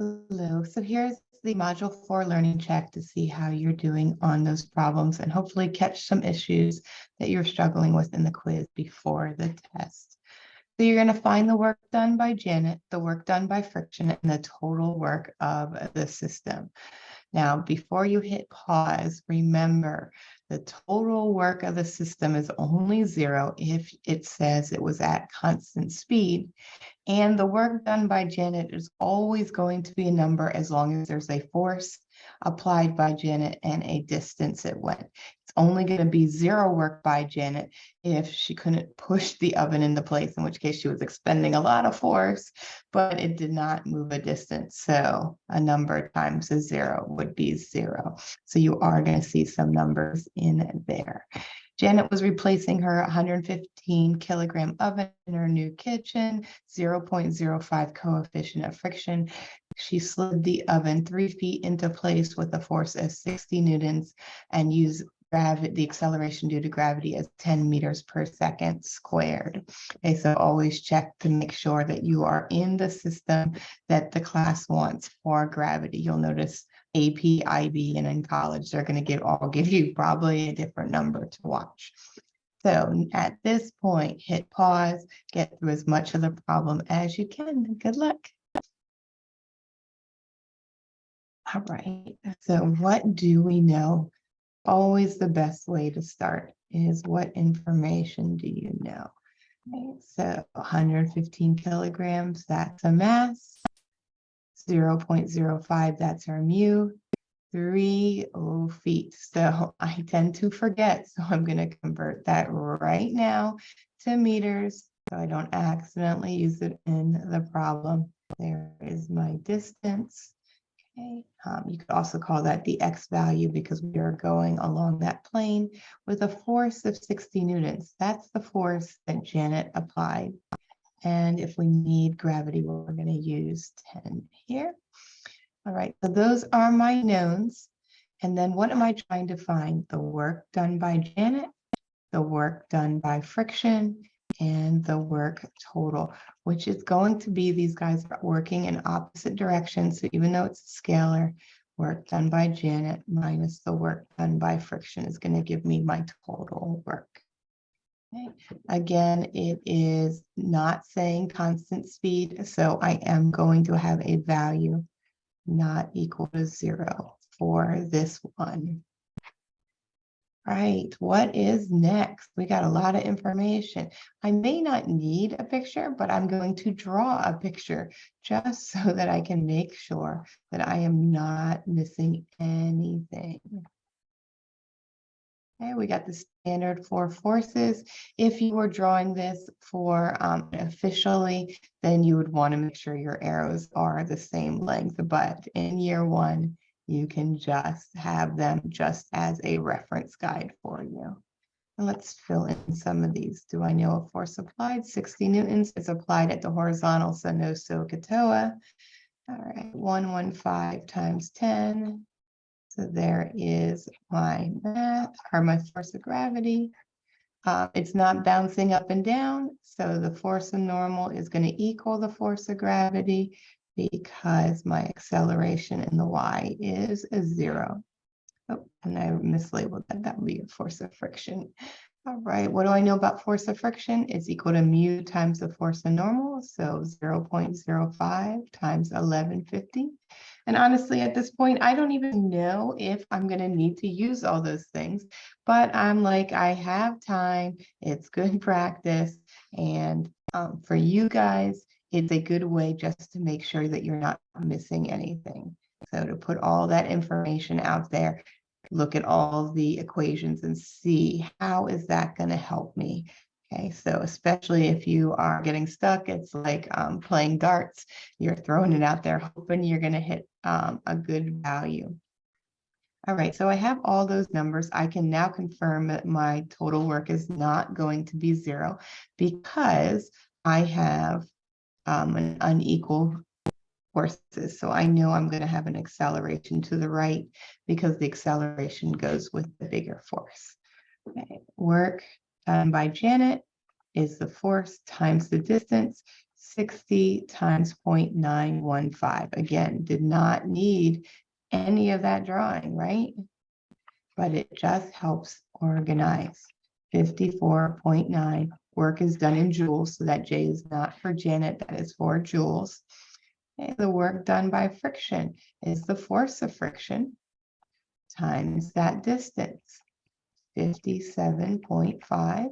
Hello. So here's the Module 4 learning check to see how you're doing on those problems and hopefully catch some issues that you're struggling with in the quiz before the test. So you're going to find the work done by Janet, the work done by friction, and the total work of the system. Now, before you hit pause, remember the total work of the system is only 0 if it says it was at constant speed. And the work done by Janet is always going to be a number as long as there's a force applied by Janet and a distance it went. It's only going to be 0 work by Janet if she couldn't push the oven into place, in which case she was expending a lot of force, but it did not move a distance. So a number times a 0 would be 0. So you are going to see some numbers in there. Janet was replacing her 115 kilogram oven in her new kitchen, 0.05 coefficient of friction. She slid the oven 3 feet into place with a force of 60 newtons and used the acceleration due to gravity as 10 meters per second squared. Okay, so always check to make sure that you are in the system that the class wants for gravity. You'll notice AP, IB, and in college, they're going to give you probably a different number to watch. So at this point, hit pause, get through as much of the problem as you can. Good luck. All right, so what do we know? Always the best way to start is what information do you know? Okay, so 115 kilograms, that's a mass. 0.05, that's our mu. 3 feet. So I tend to forget. So I'm going to convert that right now to meters so I don't accidentally use it in the problem. There is my distance. Okay. You could also call that the x value because we are going along that plane with a force of 60 newtons. That's the force that Janet applied. And if we need gravity, we're going to use 10 here. All right, so those are my knowns. And then what am I trying to find? The work done by Janet, the work done by friction, and the work total, which is going to be these guys are working in opposite directions. So even though it's a scalar, work done by Janet minus the work done by friction is going to give me my total work. Okay. Again, it is not saying constant speed, so I am going to have a value not equal to 0 for this one. Right, what is next? We got a lot of information. I may not need a picture, but I'm going to draw a picture just so that I can make sure that I am not missing anything. Okay, we got the standard for forces. If you were drawing this for officially, then you would want to make sure your arrows are the same length. But in year 1, you can just have them just as a reference guide for you. And let's fill in some of these. Do I know a force applied? 60 newtons is applied at the horizontal, so no SOHCAHTOA. All right, 115 times 10. So there is my math or my force of gravity. It's not bouncing up and down. So the force of normal is going to equal the force of gravity because my acceleration in the y is a 0. Oh, and I mislabeled that. That would be a force of friction. All right, what do I know about force of friction? It's equal to mu times the force of normal. So 0.05 times 1150. And honestly, at this point, I don't even know if I'm going to need to use all those things, but I'm like, I have time. It's good practice. And for you guys, it's a good way just to make sure that you're not missing anything. So to put all that information out there, look at all the equations and see how is that going to help me. Okay, so especially if you are getting stuck, it's like playing darts. You're throwing it out there, hoping you're going to hit a good value. All right, so I have all those numbers. I can now confirm that my total work is not going to be 0 because I have an unequal forces. So I know I'm going to have an acceleration to the right because the acceleration goes with the bigger force. Okay. Work done by Janet is the force times the distance. 60 times 0.915. Again, did not need any of that drawing, right? But it just helps organize. 54.9. Work is done in joules, so that J is not for Janet, that is for joules. Okay, the work done by friction is the force of friction times that distance. 57.5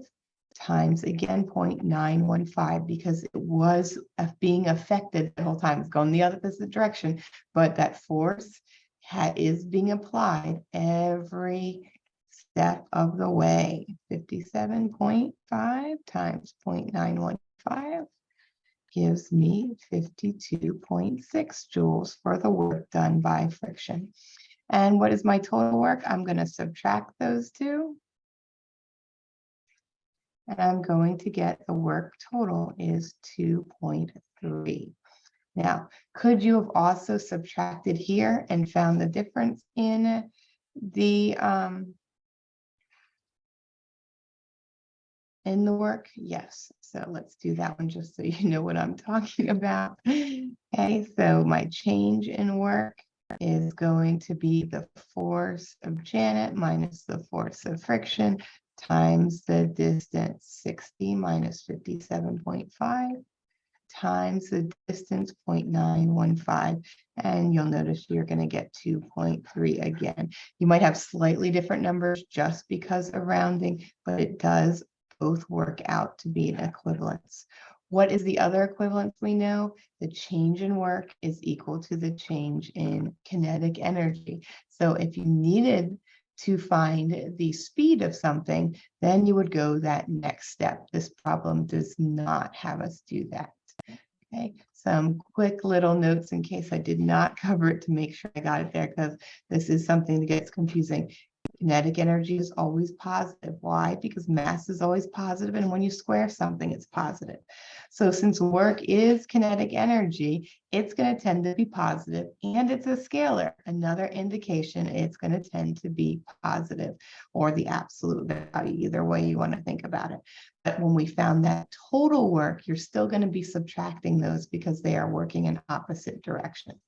times, again, 0.915, because it was being affected the whole time. It's going the opposite direction, but that force is being applied every step of the way. 57.5 times 0.915 gives me 52.6 joules for the work done by friction. And what is my total work? I'm going to subtract those two. And I'm going to get the work total is 2.3. Now, could you have also subtracted here and found the difference in the work? Yes. So let's do that one just so you know what I'm talking about. Okay, so my change in work is going to be the force of Janet minus the force of friction times the distance, 60 minus 57.5 times the distance, 0.915, and you'll notice you're going to get 2.3 again. You might have slightly different numbers just because of rounding, but it does both work out to be an equivalence. What is the other equivalence we know? The change in work is equal to the change in kinetic energy. So if you needed to find the speed of something, then you would go that next step. This problem does not have us do that. Okay, some quick little notes in case I did not cover it to make sure I got it there, because this is something that gets confusing. Kinetic energy is always positive. Why? Because mass is always positive, and when you square something, it's positive. So since work is kinetic energy, it's going to tend to be positive, and it's a scalar. Another indication it's going to tend to be positive, or the absolute value, either way you want to think about it. But when we found that total work, you're still going to be subtracting those because they are working in opposite directions.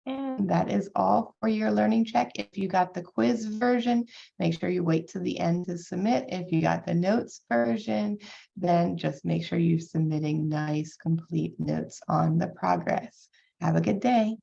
And that is all for your learning check. If you got the quiz version, make sure you wait to the end to submit. If you got the notes version, then just make sure you're submitting nice, complete notes on the progress. Have a good day.